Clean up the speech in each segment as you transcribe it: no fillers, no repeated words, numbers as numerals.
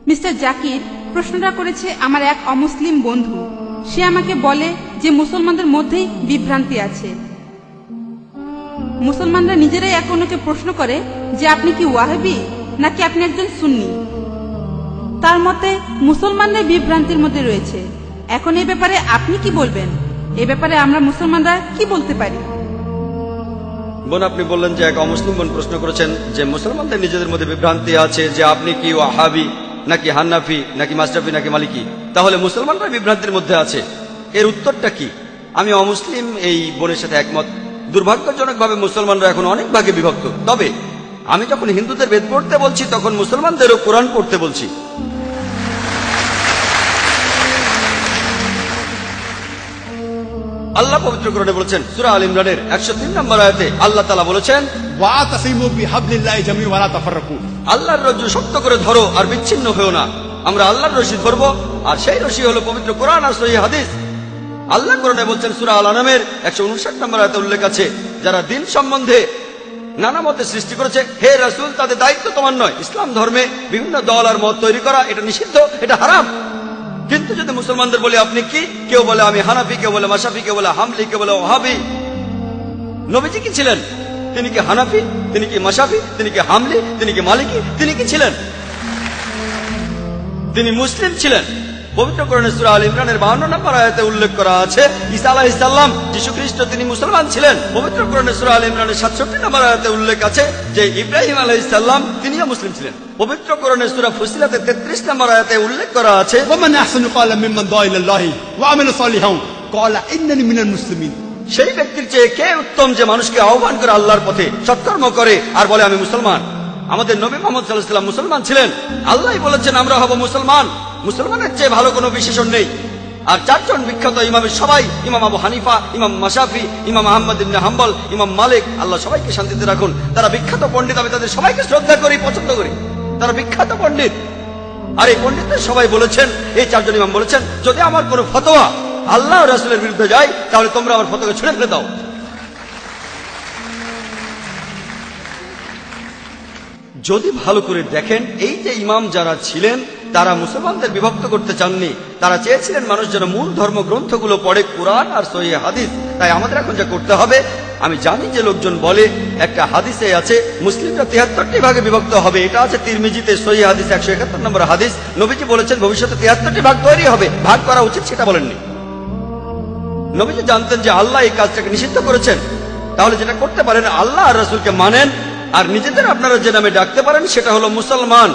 Mister Zakir, প্রশ্নটা করেছে আমার এক অমুসলিম বন্ধু। সে আমাকে বলে যে মুসলমানদের মধ্যেই বিভ্রান্তি আছে। মুসলমানরা নিজেরাই এক অন্যকে প্রশ্ন করে যে আপনি কি ওয়াহাবি নাকি আপনি একজন সুন্নি। তার মতে মুসলমানরাই বিভ্রান্তির মধ্যে রয়েছে। এখন এই ব্যাপারে আপনি কি বলবেন? এ ব্যাপারে আমরা মুসলমানরা কি বলতে পারি? বোন, আপনি বললেন যে এক অমুসলিম বোন প্রশ্ন করেছেন যে মুসলমানদের নিজেদের মধ্যে বিভ্রান্তি আছে যে আপনি কি ওয়াহাবি নাকি হান্নাফি নাকি মাশরাফি নাকি মালিকি, তাহলে মুসলমানরা বিভ্রান্তির মধ্যে আছে। এর উত্তরটা কি? আমি অমুসলিম এই বোনের সাথে একমত। দুর্ভাগ্যজনকভাবে মুসলমানরা এখন অনেক ভাগে বিভক্ত। তবে আমি যখন হিন্দুদের বেদ পড়তে বলছি তখন মুসলমানদেরও কোরআন পড়তে বলছি। আল্লাহ পবিত্র কোরআনে বলেছেন, সূরা আল ইমরানের 103 নম্বর আয়াতে আল্লাহ তাআলা বলেছেন, ওয়াতাসিমু বিহাবলিল্লাহি জামিআন ওয়া লা তাফাররাকু। আল্লাহর রজ্জু শক্ত করে ধরো আর বিচ্ছিন্ন হয়ো না। আমরা আল্লাহর রশি ধরবো, আর সেই রশি হলো পবিত্র কোরআন আর সহিহ হাদিস। আল্লাহ কোরআনে বলছেন, সূরা আল আনামের 159 নম্বর আয়াতে উল্লেখ আছে, যারা দিন সম্বন্ধে নানা মতে সৃষ্টি করেছে, হে রাসূল, তাদের দায়িত্ব তোমার নয়। ইসলাম ধর্মে বিভিন্ন দল আর মত তৈরি করা এটা নিষিদ্ধ, এটা হারাম। কিন্তু যদি মুসলমানদের বলি আপনি কি, কেউ বলে আমি হানাফি, কেউ বলে মাশরাফি, কেউ বলে হামলি, কেউ বলে ওয়াহাবি। নবীজি কি ছিলেন? তিনি কি হানাফি? তিনি কি মাশরাফি? তিনি কি হামলি? তিনি কি মালিকি? তিনি কি ছিলেন? তিনি মুসলিম ছিলেন। পবিত্র কোরআনে সূরা আল ইমরানের 52 নম্বর আয়াতে উল্লেখ করা আছে, ঈসা আলাইহিস সালাম, যীশু খ্রিস্ট, তিনি মুসলমান ছিলেন। পবিত্র কোরআনে সূরা আল ইমরানের 67 নম্বর আয়াতে উল্লেখ আছে যে ইব্রাহিম আলাইহিস সালাম, তিনিও মুসলিম ছিলেন। পবিত্র কোরআনে সূরা ফুসিলাতে 33 নম্বর আয়াতে উল্লেখ করা আছে, ওয়ামান আহসানু ক্বালাম মিম্মান দাআ ইলাল্লাহি ওয়া আমিলা সালিহান ক্বালা ইন্নানি মিনাল মুসলিমিন। সেই ব্যক্তির চেয়ে কে উত্তম যে মানুষকে আহ্বান করে আল্লাহর পথে, সৎকর্ম করে আর বলে আমি মুসলমান। আমাদের নবী মুহাম্মদ সাল্লাল্লাহু আলাইহি ওয়াসাল্লাম মুসলমান ছিলেন। আল্লাহই বলেছেন আমরা হব মুসলমান। মুসলমানের চেয়ে ভালো কোনো বিশেষণ নেই। আর চারজন বিখ্যাত ইমামের সবাই, ইমাম আবু হানিফা, ইমাম মাশরাফি, ইমাম আহমদ ইবনে হাম্বল, ইমাম মালিক, আল্লাহ সবাইকে শান্তিতে রাখুন, তারা বিখ্যাত পণ্ডিত। আমি তাদের সবাইকে শ্রদ্ধা করি, পছন্দ করি। তারা বিখ্যাত পণ্ডিত। আর এই পণ্ডিতদের সবাই বলেছেন, এই চারজন ইমাম বলেছেন, যদি আমার কোনো ফতোয়া আল্লাহ ও রাসূলের বিরুদ্ধে যায় তাহলে তোমরা আমার ফতোয়াকে ছুঁড়ে ফেলে দাও। যদি ভালো করে দেখেন, এই যে ইমাম যারা ছিলেন তারা মুসলমানদের বিভক্ত করতে চাননি। তারা চেয়েছিলেন মানুষ যেন মূল ধর্মগ্রন্থগুলো পড়ে, কোরআন আর সহিহ হাদিস। তাই আমাদের এখন যা করতে হবে, আমি জানি যে লোকজন বলে একটা হাদিসে আছে মুসলিমরা 73টি ভাগে বিভক্ত হবে। এটা আছে তিরমিজিতে, সহিহ হাদিস 171 নম্বর হাদিস। নবীজি বলেছেন ভবিষ্যতে 73টি ভাগ তৈরি হবে। ভাগ করা উচিত সেটা বলেননি। নবীজি জানতেন যে আল্লাহ এই কাজটাকে নিষিদ্ধ করেছেন। তাহলে যেটা করতে পারেন, আল্লাহ আর রাসূলকে মানেন, আর নিজেদের আপনারা যে নামে ডাকতে পারেন সেটা হলো মুসলমান।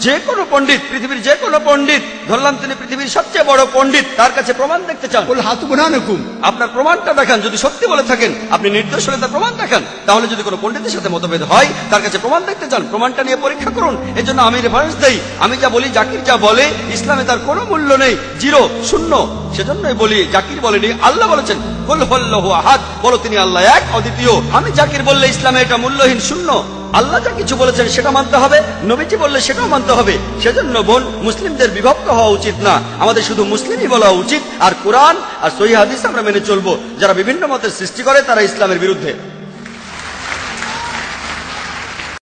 যে কোনো পণ্ডিত, পৃথিবীর যে কোনো পণ্ডিত, ধরলাম তিনি পৃথিবীর সবচেয়ে বড় পণ্ডিত, তার কাছে প্রমাণ দেখতে চান, কুল হাতু বুরহানাকুম, আপনার প্রমাণটা দেখান। যদি সত্যি বলে থাকেন, আপনি নির্দোষ হলে তার প্রমাণ দেখান। তাহলে যদি কোনো পণ্ডিতের সাথে মতভেদ হয়, তার কাছে প্রমাণ দেখতে চান, প্রমাণটা নিয়ে পরীক্ষা করুন। এই জন্য আমি রেফারেন্স দেই। আমি যা বলি, জাকির যা বলে, ইসলামে তার কোনো মূল্য নেই, জিরো, শূন্য। সেজন্যই বলি, জাকির বলেনি, আল্লাহ বলেছেন কুল হুয়াল্লাহু আহাদ, বলো তিনি আল্লাহ এক, অদ্বিতীয়। আমি জাকির বললে ইসলামে এটা মূল্যহীন, শূন্য। আল্লাহ যা কিছু বলেছেন সেটা মানতে হবে, নবীজি বললে সেটাও মানতে হবে। সেজন্য বোন, মুসলিমদের বিভক্ত হওয়া উচিত না, আমাদের শুধু মুসলিমই বলা উচিত। আর কোরআন আর সহিহ হাদিস আমরা মেনে চলবো। যারা বিভিন্ন মতের সৃষ্টি করে তারা ইসলামের বিরুদ্ধে।